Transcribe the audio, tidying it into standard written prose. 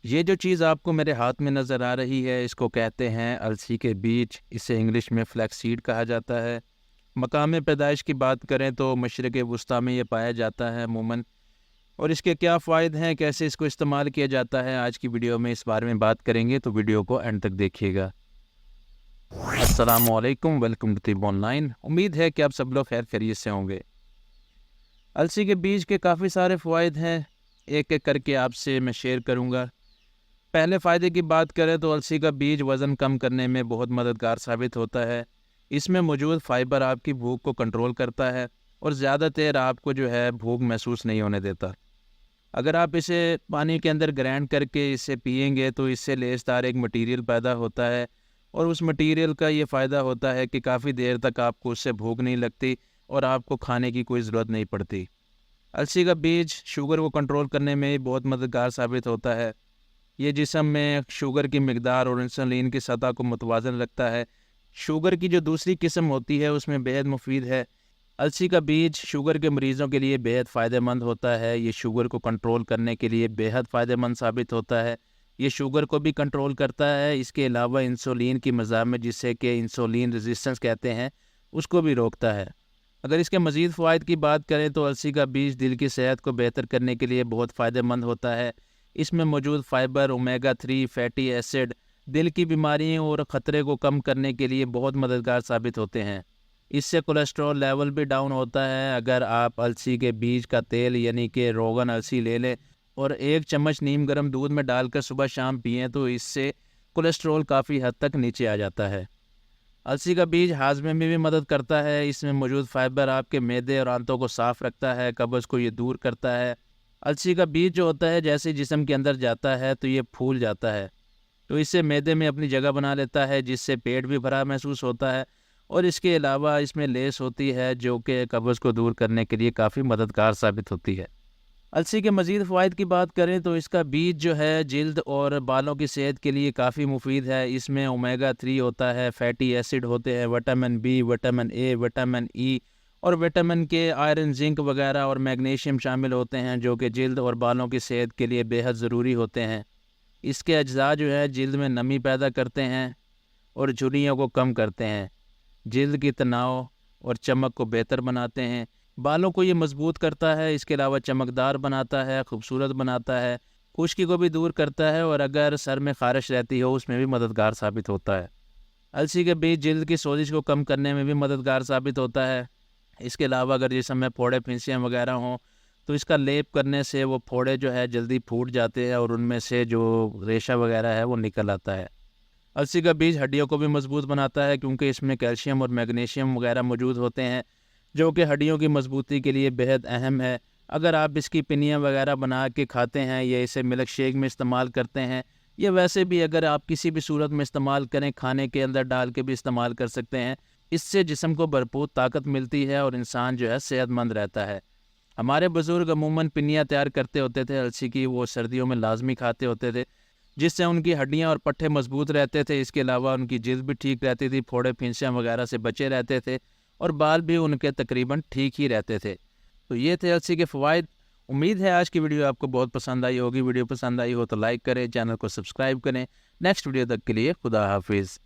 یہ جو چیز آپ کو میرے ہاتھ میں نظر آ رہی ہے اس کو کہتے ہیں السی کے بیج، اسے انگلش میں فلیکس سیڈ کہا جاتا ہے۔ مقام پیدائش کی بات کریں تو مشرق وسطیٰ میں یہ پایا جاتا ہے عموماً، اور اس کے کیا فوائد ہیں، کیسے اس کو استعمال کیا جاتا ہے، آج کی ویڈیو میں اس بارے میں بات کریں گے، تو ویڈیو کو اینڈ تک دیکھیے گا۔ السلام علیکم، ویلکم ٹو طب آن لائن۔ امید ہے کہ آپ سب لوگ خیر خیریت سے ہوں گے۔ السی کے بیج کے کافی سارے فوائد ہیں، ایک ایک کر کے آپ سے میں شیئر کروں گا۔ پہلے فائدے کی بات کریں تو السی کا بیج وزن کم کرنے میں بہت مددگار ثابت ہوتا ہے۔ اس میں موجود فائبر آپ کی بھوک کو کنٹرول کرتا ہے اور زیادہ دیر آپ کو جو ہے بھوک محسوس نہیں ہونے دیتا۔ اگر آپ اسے پانی کے اندر گرینڈ کر کے اسے پئیں گے تو اس سے لیس دار ایک مٹیریل پیدا ہوتا ہے، اور اس مٹیریل کا یہ فائدہ ہوتا ہے کہ کافی دیر تک آپ کو اس سے بھوک نہیں لگتی اور آپ کو کھانے کی کوئی ضرورت نہیں پڑتی۔ السی کا بیج شوگر کو کنٹرول کرنے میں بہت مددگار ثابت ہوتا ہے۔ یہ جسم میں شوگر کی مقدار اور انسولین کی سطح کو متوازن رکھتا ہے۔ شوگر کی جو دوسری قسم ہوتی ہے اس میں بے حد مفید ہے۔ السی کا بیج شوگر کے مریضوں کے لیے بے حد فائدہ مند ہوتا ہے۔ یہ شوگر کو کنٹرول کرنے کے لیے بے حد فائدہ مند ثابت ہوتا ہے۔ یہ شوگر کو بھی کنٹرول کرتا ہے، اس کے علاوہ انسولین کی مزاحمت، جسے کہ انسولین ریزسٹنس کہتے ہیں، اس کو بھی روکتا ہے۔ اگر اس کے مزید فوائد کی بات کریں تو السی کا بیج دل کی صحت کو بہتر کرنے کے لیے بہت فائدہ مند ہوتا ہے۔ اس میں موجود فائبر، اومیگا 3 فیٹی ایسڈ دل کی بیماریوں اور خطرے کو کم کرنے کے لیے بہت مددگار ثابت ہوتے ہیں۔ اس سے کولیسٹرول لیول بھی ڈاؤن ہوتا ہے۔ اگر آپ السی کے بیج کا تیل یعنی کہ روغن السی لے لیں اور 1 چمچ نیم گرم دودھ میں ڈال کر صبح شام پئیں تو اس سے کولیسٹرول کافی حد تک نیچے آ جاتا ہے۔ السی کا بیج ہاضمے میں بھی مدد کرتا ہے۔ اس میں موجود فائبر آپ کے معدے اور آنتوں کو صاف رکھتا ہے، قبض کو یہ دور کرتا ہے۔ السی کا بیج جو ہوتا ہے جیسے جسم کے اندر جاتا ہے تو یہ پھول جاتا ہے، تو اس سے معدے میں اپنی جگہ بنا لیتا ہے، جس سے پیٹ بھی بھرا محسوس ہوتا ہے، اور اس کے علاوہ اس میں لیس ہوتی ہے جو کہ قبض کو دور کرنے کے لیے کافی مددگار ثابت ہوتی ہے۔ السی کے مزید فوائد کی بات کریں تو اس کا بیج جو ہے جلد اور بالوں کی صحت کے لیے کافی مفید ہے۔ اس میں اومیگا 3 ہوتا ہے، فیٹی ایسڈ ہوتے ہیں، vitamin B, vitamin A, vitamin E اور وٹامن کے، آئرن، زنک وغیرہ اور میگنیشیم شامل ہوتے ہیں، جو کہ جلد اور بالوں کی صحت کے لیے بے حد ضروری ہوتے ہیں۔ اس کے اجزاء جو ہے جلد میں نمی پیدا کرتے ہیں اور جھریوں کو کم کرتے ہیں، جلد کی تناؤ اور چمک کو بہتر بناتے ہیں، بالوں کو یہ مضبوط کرتا ہے، اس کے علاوہ چمکدار بناتا ہے، خوبصورت بناتا ہے، خشکی کو بھی دور کرتا ہے، اور اگر سر میں خارش رہتی ہو اس میں بھی مددگار ثابت ہوتا ہے۔ السی کے بیج جلد کی سوزش کو کم کرنے میں بھی مددگار ثابت ہوتا ہے۔ اس کے علاوہ اگر جسم میں پھوڑے پھنسیاں وغیرہ ہوں تو اس کا لیپ کرنے سے وہ پھوڑے جو ہے جلدی پھوٹ جاتے ہیں اور ان میں سے جو ریشہ وغیرہ ہے وہ نکل آتا ہے۔ السی کا بیج ہڈیوں کو بھی مضبوط بناتا ہے کیونکہ اس میں کیلشیم اور میگنیشیم وغیرہ موجود ہوتے ہیں، جو کہ ہڈیوں کی مضبوطی کے لیے بہت اہم ہے۔ اگر آپ اس کی پنیاں وغیرہ بنا کے کھاتے ہیں یا اسے ملک شیک میں استعمال کرتے ہیں، یا ویسے بھی اگر آپ کسی بھی صورت میں استعمال کریں، کھانے کے اندر ڈال کے بھی استعمال کر سکتے ہیں، اس سے جسم کو بھرپور طاقت ملتی ہے اور انسان جو ہے صحت مند رہتا ہے۔ ہمارے بزرگ عموماً پنیاں تیار کرتے ہوتے تھے السی کی، وہ سردیوں میں لازمی کھاتے ہوتے تھے، جس سے ان کی ہڈیاں اور پٹھے مضبوط رہتے تھے۔ اس کے علاوہ ان کی جلد بھی ٹھیک رہتی تھی، پھوڑے پھنسیاں وغیرہ سے بچے رہتے تھے، اور بال بھی ان کے تقریباً ٹھیک ہی رہتے تھے۔ تو یہ تھے السی کے فوائد۔ امید ہے آج کی ویڈیو آپ کو بہت پسند آئی ہوگی۔ ویڈیو پسند آئی ہو تو لائک کریں، چینل کو سبسکرائب کریں۔ نیکسٹ ویڈیو تک کے لیے خدا حافظ۔